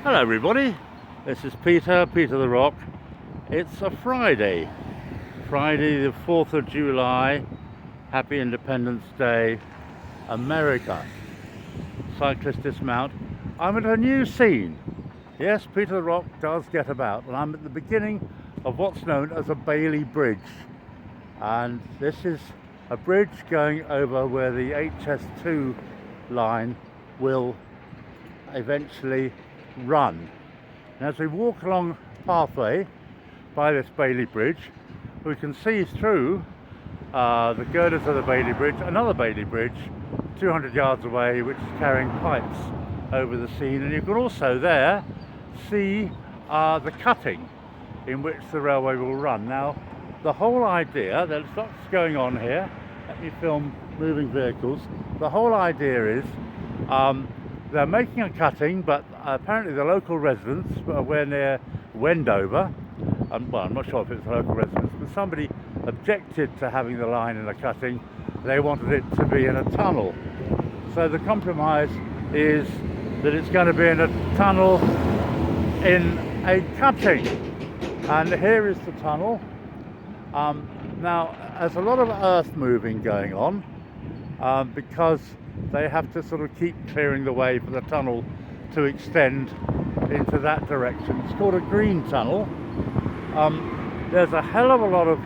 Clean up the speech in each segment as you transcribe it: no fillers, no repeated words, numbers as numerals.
Hello everybody, this is Peter the Rock. It's a Friday the 4th of July. Happy Independence Day, America. Cyclist dismount. I'm at a new scene. Yes, Peter the Rock does get about, and I'm at the beginning of what's known as a Bailey Bridge. And this is a bridge going over where the HS2 line will eventually run. And as we walk along the pathway by this Bailey Bridge, we can see through the girders of the Bailey Bridge another Bailey Bridge 200 yards away, which is carrying pipes over the scene. And you can also there see the cutting in which the railway will run. Now, the whole idea, there's lots going on here. Let me film moving vehicles. The whole idea is they're making a cutting, but apparently the local residents, we're near Wendover, well, I'm not sure if it's the local residents, but somebody objected to having the line in a cutting. They wanted it to be in a tunnel. So the compromise is that it's going to be in a tunnel in a cutting. And here is the tunnel. Now, there's a lot of earth moving going on because they have to sort of keep clearing the way for the tunnel to extend into that direction. It's called a green tunnel. There's a hell of a lot of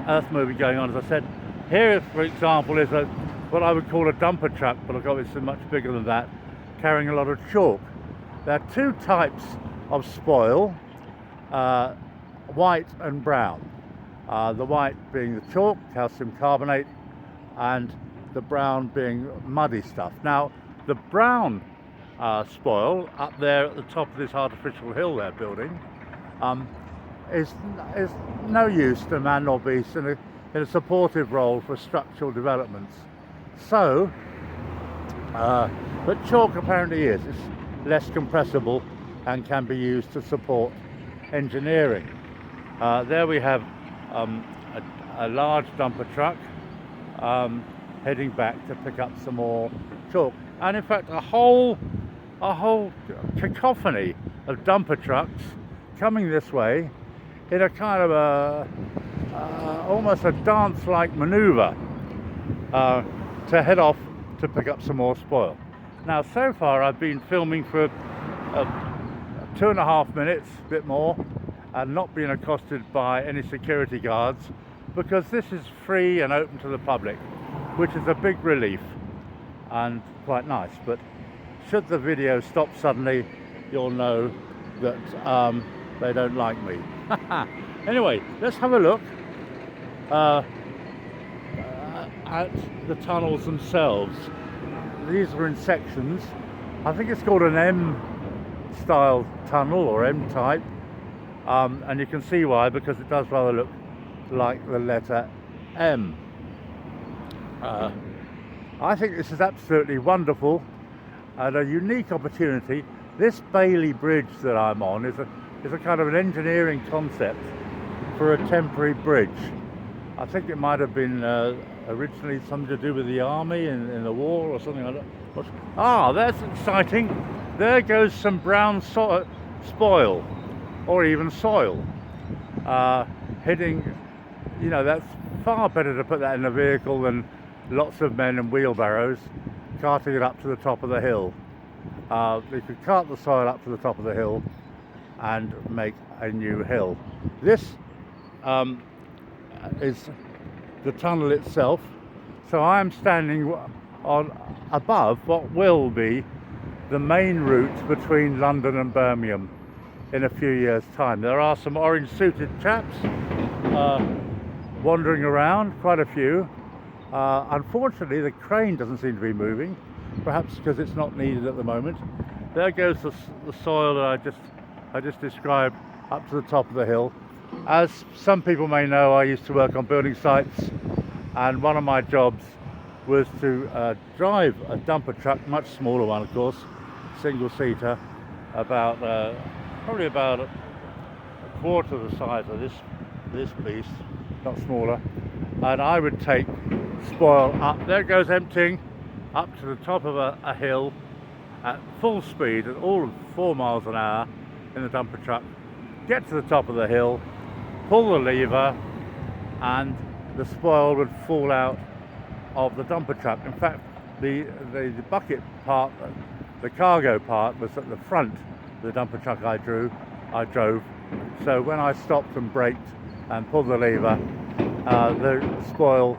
earth moving going on, as I said. Here, for example, is what I would call a dumper truck, but of course it's much bigger than that, carrying a lot of chalk. There are two types of spoil, white and brown. The white being the chalk, calcium carbonate, and the brown being muddy stuff. Now, the brown spoil up there at the top of this artificial hill they're building is no use to man nor beast in a supportive role for structural developments. So, but chalk apparently is. It's less compressible and can be used to support engineering. There we have a large dumper truck heading back to pick up some more chalk, and in fact a whole cacophony of dumper trucks coming this way in a kind of almost a dance-like maneuver to head off to pick up some more spoil. Now, so far I've been filming for 2.5 minutes, a bit more, and not being accosted by any security guards, because this is free and open to the public, which is a big relief and quite nice. But should the video stop suddenly, you'll know that they don't like me. Anyway, let's have a look at the tunnels themselves. These are in sections. I think it's called an M-style tunnel or M-type, and you can see why, because it does rather look like the letter M. I think this is absolutely wonderful and a unique opportunity. This Bailey Bridge that I'm on is a kind of an engineering concept for a temporary bridge. I think it might have been originally something to do with the army in the war or something like that. Ah, that's exciting. There goes some brown spoil, or even soil, heading, you know, that's far better to put that in a vehicle than lots of men in wheelbarrows carting it up to the top of the hill. You could cart the soil up to the top of the hill and make a new hill. This is the tunnel itself. So I am standing above what will be the main route between London and Birmingham in a few years' time. There are some orange suited chaps wandering around, quite a few. Unfortunately, the crane doesn't seem to be moving, perhaps because it's not needed at the moment. There goes the soil that I just described up to the top of the hill. As some people may know, I used to work on building sites, and one of my jobs was to drive a dumper truck, much smaller one of course, single-seater, probably about a quarter the size of this beast, not smaller, and I would take spoil up. There it goes, emptying up to the top of a hill, at full speed at all of 4 miles an hour in the dumper truck, get to the top of the hill, pull the lever, and the spoil would fall out of the dumper truck. In fact, the bucket part, the cargo part, was at the front of the dumper truck I drove. So when I stopped and braked and pulled the lever, the spoil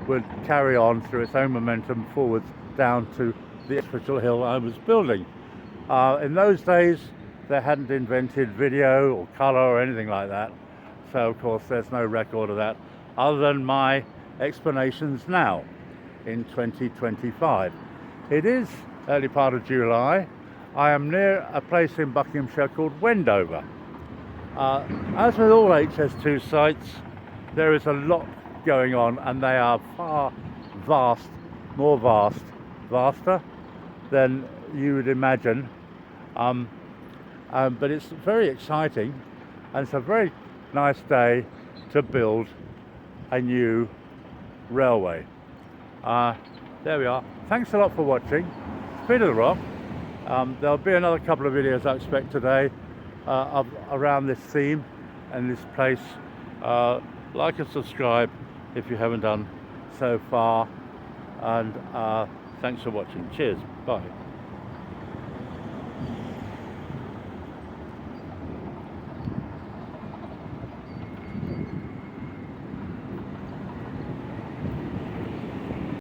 would carry on through its own momentum forwards down to the actual hill I was building. In those days, they hadn't invented video or color or anything like that, so of course there's no record of that other than my explanations now in 2025. It is early part of July. I am near a place in Buckinghamshire called Wendover. As with all HS2 sites, there is a lot going on, and they are vaster than you would imagine. But it's very exciting, and it's a very nice day to build a new railway. There we are. Thanks a lot for watching. Speed of the Rock. There'll be another couple of videos I expect today around this theme and this place. Like and subscribe if you haven't done so far, and thanks for watching. Cheers. Bye.